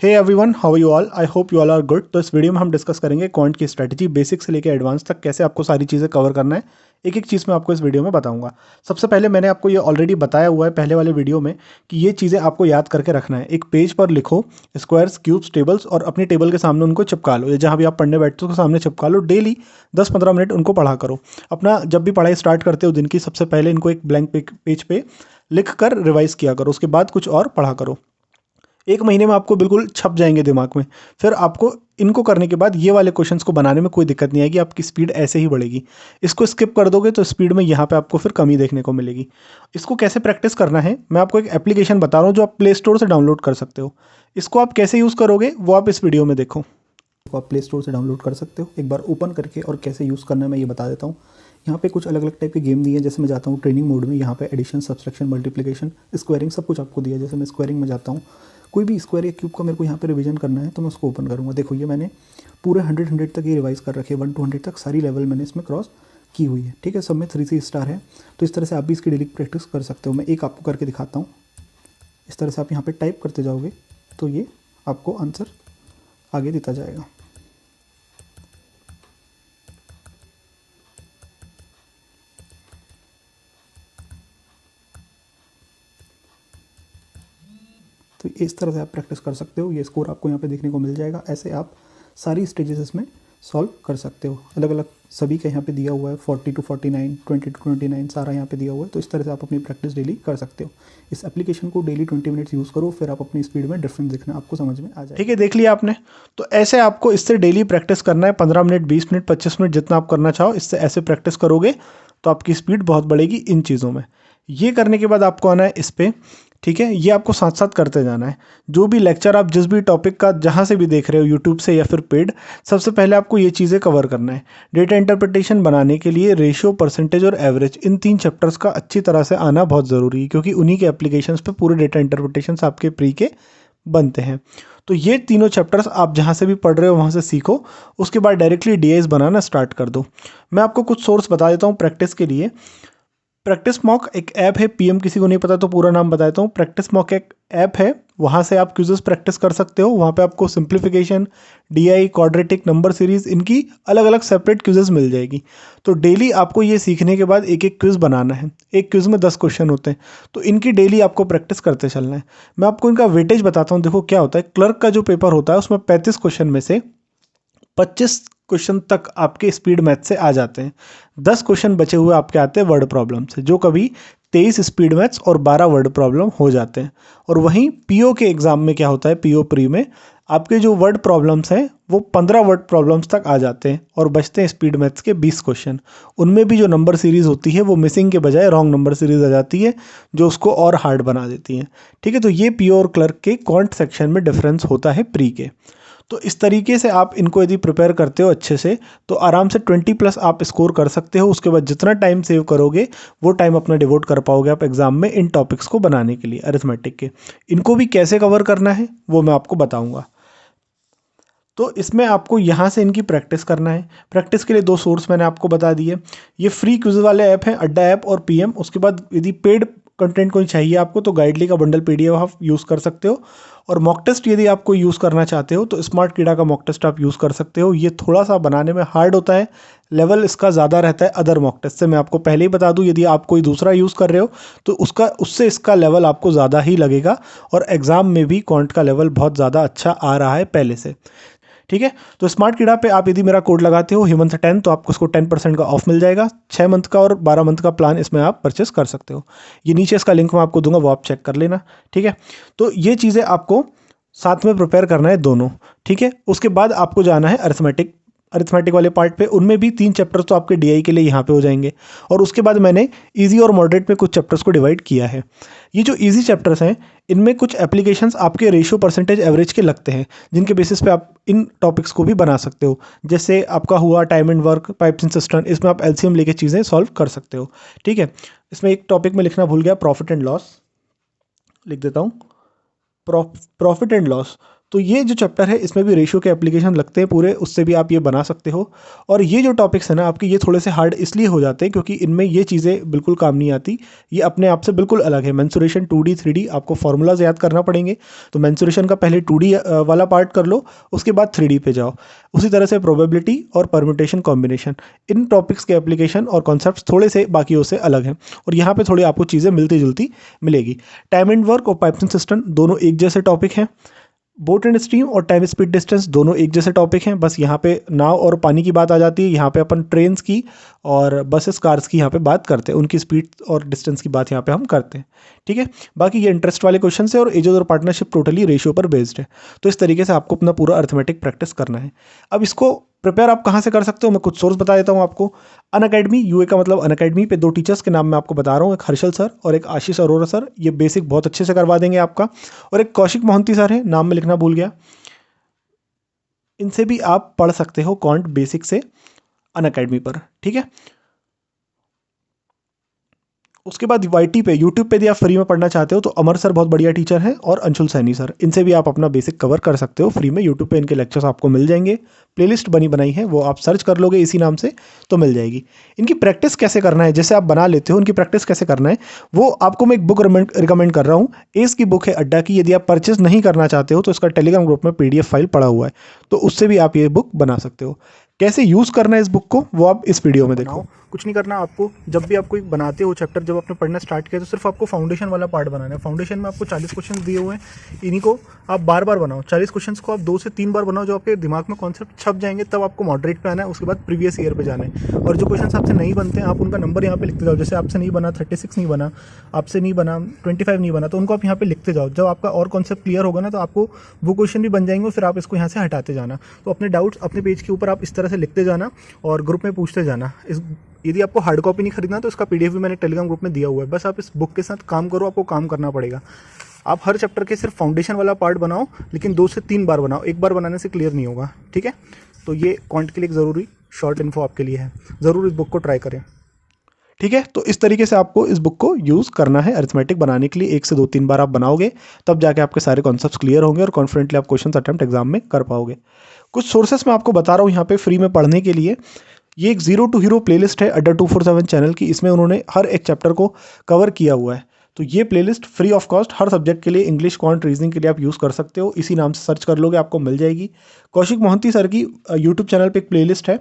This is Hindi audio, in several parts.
Hey everyone, how are you all? I hope you all are good. तो इस वीडियो में हम डिस्कस करेंगे क्वांट की स्ट्रैटेजी बेसिक से लेकर एडवांस तक, कैसे आपको सारी चीज़ें कवर करना है। एक एक चीज़ मैं आपको इस वीडियो में बताऊंगा। सबसे पहले मैंने आपको ये ऑलरेडी बताया हुआ है पहले वाले वीडियो में कि ये चीज़ें आपको याद करके रखना है। एक पेज पर लिखो स्क्वायर्स, क्यूब्स, टेबल्स और अपनी टेबल के सामने उनको चिपका लो, या जहाँ भी आप पढ़ने बैठते हो उसके सामने चिपका लो। डेली 10-15 मिनट उनको पढ़ा करो। अपना जब भी पढ़ाई स्टार्ट करते हो दिन की, सबसे पहले इनको एक ब्लैंक पेज पे लिख कर रिवाइज किया करो। उसके बाद कुछ और पढ़ा करो। 1 महीने में आपको बिल्कुल छप जाएंगे दिमाग में। फिर आपको इनको करने के बाद ये वाले क्वेश्चंस को बनाने में कोई दिक्कत नहीं आएगी, आपकी स्पीड ऐसे ही बढ़ेगी। इसको स्किप कर दोगे तो स्पीड में यहाँ पे आपको फिर कमी देखने को मिलेगी। इसको कैसे प्रैक्टिस करना है, मैं आपको एक एप्लीकेशन बता रहा हूँ जो आप प्ले स्टोर से डाउनलोड कर सकते हो। इसको आप कैसे यूज़ करोगे वो आप इस वीडियो में देखो। तो आप प्ले स्टोर से डाउनलोड कर सकते हो। एक बार ओपन करके और कैसे यूज़ करना है मैं ये बता देता हूँ। यहाँ पे कुछ अलग अलग टाइप के गेम दिए हैं। जैसे मैं जाता हूँ ट्रेनिंग मोड में, यहाँ पे एडिशन, सब्सट्रैक्शन, मल्टीप्लिकेशन, स्क्वायरिंग सब कुछ आपको दिया है। जैसे मैं स्क्वायरिंग में जाता हूँ, कोई भी स्क्वायर या क्यूब का मेरे को यहाँ पे रिवीजन करना है तो मैं उसको ओपन करूँगा। देखो ये मैंने पूरे 100 तक ये रिवाइज कर रखे हैं। 1 to 100 तक सारी लेवल मैंने इसमें क्रॉस की हुई है। ठीक है, सब में 3 स्टार है। तो इस तरह से आप भी इसकी डेली प्रैक्टिस कर सकते हो। मैं एक आपको करके दिखाता हूँ। इस तरह से आप यहाँ पर टाइप करते जाओगे तो ये आपको आंसर आगे देता जाएगा। तो इस तरह से आप प्रैक्टिस कर सकते हो। ये स्कोर आपको यहाँ पे देखने को मिल जाएगा। ऐसे आप सारी स्टेजेस इसमें सॉल्व कर सकते हो। अलग अलग सभी का यहाँ पे दिया हुआ है, 40 to 49, 20 to 29 सारा यहाँ पे दिया हुआ है। तो इस तरह से आप अपनी प्रैक्टिस डेली कर सकते हो। इस एप्लीकेशन को डेली 20 मिनट्स यूज़ करो, फिर आप अपनी स्पीड में डिफरेंस देखना आपको समझ में आ जाए। ठीक है, देख लिया आपने। तो ऐसे आपको इससे डेली प्रैक्टिस करना है। 15 मिनट, 20 मिनट, 25 मिनट, जितना आप करना चाहो। इससे ऐसे प्रैक्टिस करोगे तो आपकी स्पीड बहुत बढ़ेगी इन चीज़ों में। ये करने के बाद आपको आना है इस पर। ठीक है, ये आपको साथ साथ करते जाना है। जो भी लेक्चर आप जिस भी टॉपिक का जहाँ से भी देख रहे हो, यूट्यूब से या फिर पेड, सबसे पहले आपको ये चीज़ें कवर करना है। डेटा इंटरप्रिटेशन बनाने के लिए रेशियो, परसेंटेज और एवरेज, इन 3 चैप्टर्स का अच्छी तरह से आना बहुत ज़रूरी है, क्योंकि उन्हीं के एप्लीकेशंस पे पूरे डेटा इंटरप्रिटेशन आपके प्री के बनते हैं। तो ये तीनों चैप्टर्स आप जहाँ से भी पढ़ रहे हो वहाँ से सीखो। उसके बाद डायरेक्टली डीआईज बनाना स्टार्ट कर दो। मैं आपको कुछ सोर्स बता देता हूँ प्रैक्टिस के लिए। प्रैक्टिस मॉक एक ऐप है, पीएम किसी को नहीं पता तो पूरा नाम बताता हूँ। प्रैक्टिस मॉक एक ऐप है, वहाँ से आप क्विज़ेस प्रैक्टिस कर सकते हो। वहाँ पे आपको simplification, DI, quadratic, number series, इनकी अलग अलग सेपरेट क्विज़ेस मिल जाएगी। तो डेली आपको ये सीखने के बाद एक एक क्विज़ बनाना है। एक क्विज़ में 10 क्वेश्चन होते हैं, तो इनकी डेली आपको प्रैक्टिस करते चलना है। मैं आपको इनका वेटेज बताता हूँ। देखो क्या होता है, क्लर्क का जो पेपर होता है उसमें 35 क्वेश्चन में से 25 क्वेश्चन तक आपके स्पीड मैथ से आ जाते हैं। 10 क्वेश्चन बचे हुए आपके आते हैं वर्ड प्रॉब्लम से, जो कभी 23 स्पीड मैथ्स और 12 वर्ड प्रॉब्लम हो जाते हैं। और वहीं पीओ के एग्जाम में क्या होता है, पीओ प्री में आपके जो वर्ड प्रॉब्लम्स हैं वो 15 वर्ड प्रॉब्लम्स तक आ जाते हैं, और बचते हैं स्पीड मैथ्स के 20 क्वेश्चन। उनमें भी जो नंबर सीरीज होती है वो मिसिंग के बजाय रॉन्ग नंबर सीरीज आ जाती है, जो उसको और हार्ड बना देती है। ठीक है, तो ये पीओ और क्लर्क के क्वांट सेक्शन में डिफरेंस होता है प्री के। तो इस तरीके से आप इनको यदि प्रिपेयर करते हो अच्छे से, तो आराम से 20+ आप स्कोर कर सकते हो। उसके बाद जितना टाइम सेव करोगे वो टाइम अपना डिवोट कर पाओगे आप एग्जाम में इन टॉपिक्स को बनाने के लिए, अरिथमेटिक के। इनको भी कैसे कवर करना है वो मैं आपको बताऊंगा। तो इसमें आपको यहाँ से इनकी प्रैक्टिस करना है। प्रैक्टिस के लिए 2 सोर्स मैंने आपको बता दिए। ये फ्री क्विज वाले ऐप हैं, अड्डा ऐप और पीएम। उसके बाद यदि पेड कंटेंट कोई चाहिए आपको तो गाइडली का बंडल पीडीएफ आप यूज़ कर सकते हो। और मॉक टेस्ट यदि आपको यूज़ करना चाहते हो तो स्मार्ट कीड़ा का मॉक टेस्ट आप यूज़ कर सकते हो। ये थोड़ा सा बनाने में हार्ड होता है, लेवल इसका ज़्यादा रहता है अदर मॉक टेस्ट से। मैं आपको पहले ही बता दूं, यदि आप कोई दूसरा यूज़ कर रहे हो तो उससे इसका लेवल आपको ज़्यादा ही लगेगा, और एग्ज़ाम में भी क्वांट का लेवल बहुत ज़्यादा अच्छा आ रहा है पहले से। ठीक है, तो स्मार्ट कीड़ा पे आप यदि मेरा कोड लगाते हो हेमंत10 तो आपको इसको 10% का ऑफ मिल जाएगा। 6 मंथ का और 12 मंथ का प्लान इसमें आप परचेस कर सकते हो। ये नीचे इसका लिंक मैं आपको दूंगा, वो आप चेक कर लेना। ठीक है, तो ये चीज़ें आपको साथ में प्रिपेयर करना है दोनों। ठीक है, उसके बाद आपको जाना है अरिथमेटिक वाले पार्ट पे। उनमें भी 3 चैप्टर्स तो आपके डीआई के लिए यहाँ पे हो जाएंगे। और उसके बाद मैंने इजी और मॉडरेट में कुछ चैप्टर्स को डिवाइड किया है। ये जो इजी चैप्टर्स हैं इनमें कुछ एप्लीकेशंस आपके रेशियो, परसेंटेज, एवरेज के लगते हैं, जिनके बेसिस पे आप इन टॉपिक्स को भी बना सकते हो। जैसे आपका हुआ time and work, pipes and system, इसमें आप एलसीएम लेके चीज़ें सॉल्व कर सकते हो। ठीक है, इसमें एक टॉपिक में लिखना भूल गया, प्रॉफिट एंड लॉस लिख देता हूँ। प्रॉफिट एंड लॉस, तो ये जो चैप्टर है इसमें भी रेशियो के एप्लीकेशन लगते हैं पूरे, उससे भी आप ये बना सकते हो। और ये जो टॉपिक्स है ना आपके, ये थोड़े से हार्ड इसलिए हो जाते हैं क्योंकि इनमें ये चीज़ें बिल्कुल काम नहीं आती, ये अपने आप से बिल्कुल अलग है। मेंसुरेशन 2D 3D आपको फॉर्मूलाज याद करना पड़ेंगे, तो मेंसुरेशन का पहले 2D वाला पार्ट कर लो, उसके बाद 3D पे जाओ। उसी तरह से प्रोबेबिलिटी और परम्यूटेशन कॉम्बिनेशन, इन टॉपिक्स के एप्लीकेशन और कॉन्सेप्ट्स थोड़े से बाकियों से अलग हैं, और यहाँ पे थोड़ी आपको चीज़ें मिलती जुलती मिलेगी। टाइम एंड वर्क और पाइपलाइन सिस्टम दोनों एक जैसे टॉपिक हैं। बोट एंड स्ट्रीम और टाइम स्पीड डिस्टेंस दोनों एक जैसे टॉपिक हैं, बस यहाँ पे नाव और पानी की बात आ जाती है। यहाँ पे अपन ट्रेन्स की और बसेस कार्स की यहाँ पे बात करते हैं, उनकी स्पीड और डिस्टेंस की बात यहाँ पे हम करते हैं। ठीक है, बाकी ये इंटरेस्ट वाले क्वेश्चन है और एजेस और पार्टनरशिप टोटली रेशियो पर बेस्ड है। तो इस तरीके से आपको अपना पूरा अर्थमेटिक प्रैक्टिस करना है। अब इसको प्रिपेयर आप कहाँ से कर सकते हो, मैं कुछ सोर्स बता देता हूँ आपको। अनअकैडमी, यूए का मतलब अनअकैडमी पे 2 टीचर्स के नाम मैं आपको बता रहा हूँ, एक हर्षल सर और एक आशीष अरोरा सर। ये बेसिक बहुत अच्छे से करवा देंगे आपका। और एक कौशिक मोहंती सर है, नाम में लिखना भूल गया, इनसे भी आप पढ़ सकते हो क्वांट बेसिक से अनअकैडमी पर। ठीक है, उसके बाद वाईटी पे, यूट्यूब पे यदि आप फ्री में पढ़ना चाहते हो तो अमर सर बहुत बढ़िया टीचर हैं, और अंशुल सैनी सर, इनसे भी आप अपना बेसिक कवर कर सकते हो फ्री में। यूट्यूब पे इनके लेक्चर्स आपको मिल जाएंगे, प्लेलिस्ट बनी बनाई है, वो आप सर्च कर लोगे इसी नाम से तो मिल जाएगी। इनकी प्रैक्टिस कैसे करना है, जैसे आप बना लेते हो, उनकी प्रैक्टिस कैसे करना है वो आपको मैं एक बुक रिकमेंड कर रहा हूँ। एस की बुक है अड्डा की, यदि आप परचेज नहीं करना चाहते हो तो इसका टेलीग्राम ग्रुप में PDF फाइल पड़ा हुआ है, तो उससे भी आप ये बुक बना सकते हो। कैसे यूज़ करना है इस बुक को वो आप इस वीडियो में देखो। कुछ नहीं करना आपको, जब भी आप कोई बनाते हो चैप्टर, जब आपने पढ़ना स्टार्ट किया तो सिर्फ आपको फाउंडेशन वाला पार्ट बनाना है। फाउंडेशन में आपको 40 क्वेश्चन दिए हुए हैं, इन्हीं को आप बार बार बनाओ। 40 क्वेश्चंस को आप 2 से 3 बार बनाओ, जो आपके दिमाग में कॉन्सेप्ट छप जाएंगे तब आपको मॉडरेट पे आना है, उसके बाद प्रीवियस ईयर पे जाना है। और जो क्वेश्चन आपसे नहीं बनते हैं आप उनका नंबर यहाँ पे लिखते जाओ। जैसे आपसे नहीं बना 36 नहीं बना, आपसे नहीं बना 25 नहीं बना, तो उनको आप यहाँ पे लिखते जाओ। जब आपका और कॉन्सेप्ट क्लियर होगा ना तो आपको वो क्वेश्चन भी बन जाएंगे, फिर आप इसको यहाँ से हटाते जाना। तो अपने डाउट्स अपने पेज के ऊपर आप इस तरह से लिखते जाना और ग्रुप में पूछते जाना। यदि आपको हार्ड कॉपी नहीं खरीदना तो इसका PDF भी मैंने टेलीग्राम ग्रुप में दिया हुआ है। बस आप इस बुक के साथ काम करो, आपको काम करना पड़ेगा। आप हर चैप्टर के सिर्फ फाउंडेशन वाला पार्ट बनाओ, लेकिन 2 से 3 बार बनाओ, एक बार बनाने से क्लियर नहीं होगा। ठीक है, तो ये क्वांट के लिए एक ज़रूरी शॉर्ट इन्फो आपके लिए है, ज़रूर इस बुक को ट्राई करें। ठीक है, तो इस तरीके से आपको इस बुक को यूज़ करना है अरिथमेटिक बनाने के लिए। 1 से 2-3 बार आप बनाओगे तब जाके आपके सारे कॉन्सेप्ट्स क्लियर होंगे और कॉन्फिडेंटली आप क्वेश्चन अटेम्प्ट एग्जाम में कर पाओगे। कुछ सोर्सेस मैं आपको बता रहा हूँ यहाँ पे फ्री में पढ़ने के लिए। ये एक जीरो टू हीरो प्लेलिस्ट है अड्डा 247 चैनल की, इसमें उन्होंने हर एक चैप्टर को कवर किया हुआ है। तो ये playlist free of cost her subject के लिए, इंग्लिश, क्वांट, रीजनिंग के लिए आप यूज़ कर सकते हो। इसी नाम से सर्च कर लोगे आपको मिल जाएगी। कौशिक मोहंती सर की यूट्यूब चैनल पे एक प्लेलिस्ट है,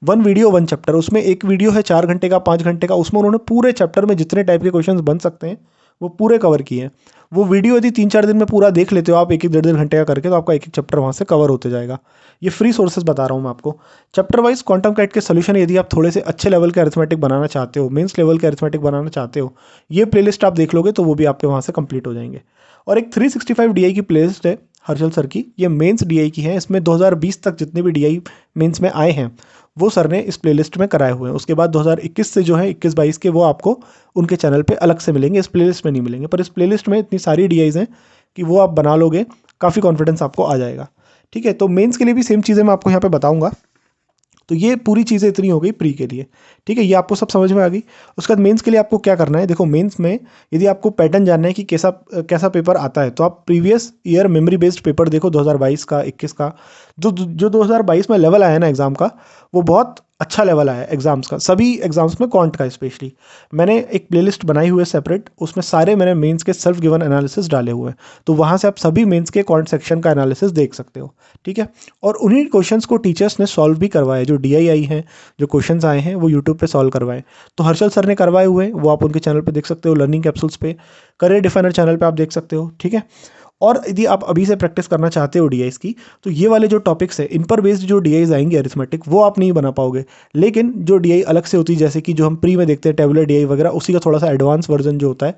1 वीडियो 1 चैप्टर। उसमें एक वीडियो है 4 घंटे का, 5 घंटे का, उसमें उन्होंने पूरे चैप्टर में जितने टाइप के क्वेश्चन बन सकते हैं वो पूरे कवर किए हैं। वो वीडियो यदि 3-4 दिन में पूरा देख लेते हो आप, 1-1 1.5 घंटे का करके, तो आपका एक चैप्टर वहाँ से कवर होते जाएगा। ये फ्री सोर्सेज बता रहा हूँ मैं आपको। चैप्टर वाइज क्वांटम कैट के सोल्यूशन, यदि आप थोड़े से अच्छे लेवल के अरिथमेटिक बनाना चाहते हो, मेंस लेवल के अरिथमेटिक बनाना चाहते हो, ये प्लेलिस्ट आप देख लोगे तो वो भी आपके वहाँ से कंप्लीट हो जाएंगे। और एक 365 DI की प्लेलिस्ट है हर्षल सर की, ये मेंस DI की है। इसमें 2020 तक जितने भी DI मेंस में आए हैं वो सर ने इस प्लेलिस्ट में कराए हुए हैं। उसके बाद 2021 से जो है 21-22 के वो आपको उनके चैनल पे अलग से मिलेंगे, इस प्लेलिस्ट में नहीं मिलेंगे। पर इस प्लेलिस्ट में इतनी सारी DIs हैं कि वो आप बना लोगे, काफ़ी कॉन्फिडेंस आपको आ जाएगा। ठीक है, तो मेंस के लिए भी सेम चीज़ें मैं आपको यहाँ पे बताऊँगा। तो ये पूरी चीज़ें इतनी हो गई प्री के लिए। ठीक है, ये आपको सब समझ में आ गई। उसके बाद मेंस के लिए आपको क्या करना है, देखो मेंस में यदि आपको पैटर्न जानना है कि कैसा पेपर आता है, तो आप previous year memory based paper देखो 2022 का, 21 का। जो 2022 में लेवल आया ना एग्ज़ाम का, वो बहुत अच्छा लेवल आया एग्जाम्स का, सभी एग्जाम्स में क्वांट का स्पेशली। मैंने एक प्लेलिस्ट बनाई हुई है सेपरेट, उसमें सारे मैंने मेंस के सेल्फ गिवन एनालिसिस डाले हुए हैं, तो वहाँ से आप सभी मेंस के क्वांट सेक्शन का एनालिसिस देख सकते हो। ठीक है, और उन्हीं क्वेश्चंस को टीचर्स ने सॉल्व भी करवाए, जो DI आई हैं, जो क्वेश्चंस आए हैं वो यूट्यूब पे सॉल्व करवाए। तो हर्षल सर ने करवाए हुए हैं, वो आप उनके चैनल पे देख सकते हो, लर्निंग कैप्सूल्स पे, करियर डिफाइनर चैनल पे आप देख सकते हो। ठीक है, और यदि आप अभी से प्रैक्टिस करना चाहते हो DIs की, तो ये वाले जो टॉपिक्स है इन पर बेस्ड जो DIs आएंगे अरिथमेटिक, वो आप नहीं बना पाओगे। लेकिन जो DI अलग से होती है, जैसे कि जो हम प्री में देखते हैं टेबुलर DI वगैरह, उसी का थोड़ा सा एडवांस वर्जन जो होता है,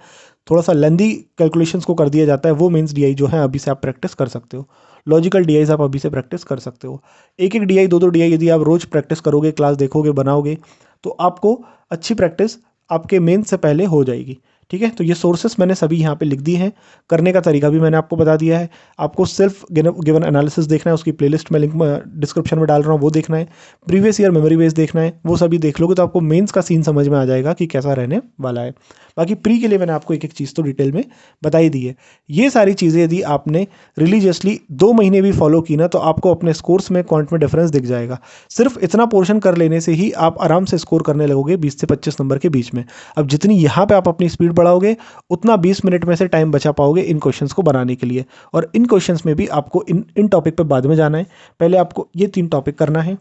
थोड़ा सा लेंदी कैलकुलेशंस को कर दिया जाता है, वो मेंस DI जो है अभी से आप प्रैक्टिस कर सकते हो। लॉजिकल DIs आप अभी से प्रैक्टिस कर सकते हो। एक एक DI, 2-2 DI यदि आप रोज़ प्रैक्टिस करोगे, क्लास देखोगे, बनाओगे, तो आपको अच्छी प्रैक्टिस आपके मेंस से पहले हो जाएगी। ठीक है, तो ये सोर्सेस मैंने सभी यहाँ पे लिख दी हैं। करने का तरीका भी मैंने आपको बता दिया है। आपको सेल्फ गिवन एनालिसिस देखना है, उसकी प्लेलिस्ट में लिंक डिस्क्रिप्शन में डाल रहा हूँ, वो देखना है। प्रीवियस ईयर मेमोरी बेस देखना है, वो सभी देख लोगे तो आपको मेंस का सीन समझ में आ जाएगा कि कैसा रहने वाला है। बाकी प्री के लिए मैंने आपको एक एक चीज़ तो डिटेल में बताई दी है। ये सारी चीज़ें यदि आपने रिलीजियसली 2 महीने भी फॉलो की ना, तो आपको अपने स्कोर्स में क्वांट में डिफरेंस दिख जाएगा। सिर्फ इतना पोर्शन कर लेने से ही आप आराम से स्कोर करने लगोगे 20 से 25 नंबर के बीच में। अब जितनी यहाँ पे आप अपनी स्पीड बढ़ाओगे, उतना 20 मिनट में से टाइम बचा पाओगे इन क्वेश्चंस को बनाने के लिए। और इन क्वेश्चंस में भी आपको इन टॉपिक पे बाद में जाना है। पहले आपको ये 3 टॉपिक करना है।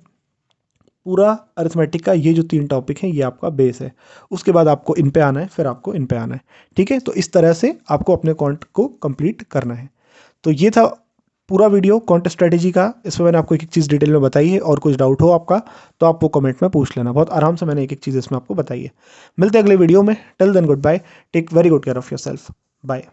पूरा अरिथमेटिक का ये जो 3 टॉपिक हैं, ये आपका बेस है। उसके बाद आपको इन पे आना है, फिर आपको इन पे आना है। ठीक है, तो इस तरह से आपको अपने क्वांट को कंप्लीट करना है। तो ये था पूरा वीडियो क्वांट स्ट्रेटेजी का। इसमें मैंने आपको एक एक चीज़ डिटेल में बताई है, और कुछ डाउट हो आपका तो आप वो कमेंट में पूछ लेना। बहुत आराम से मैंने एक एक चीज़ इसमें आपको बताई है। मिलते हैं अगले वीडियो में। Till then good bye, take very good care of yourself. Bye.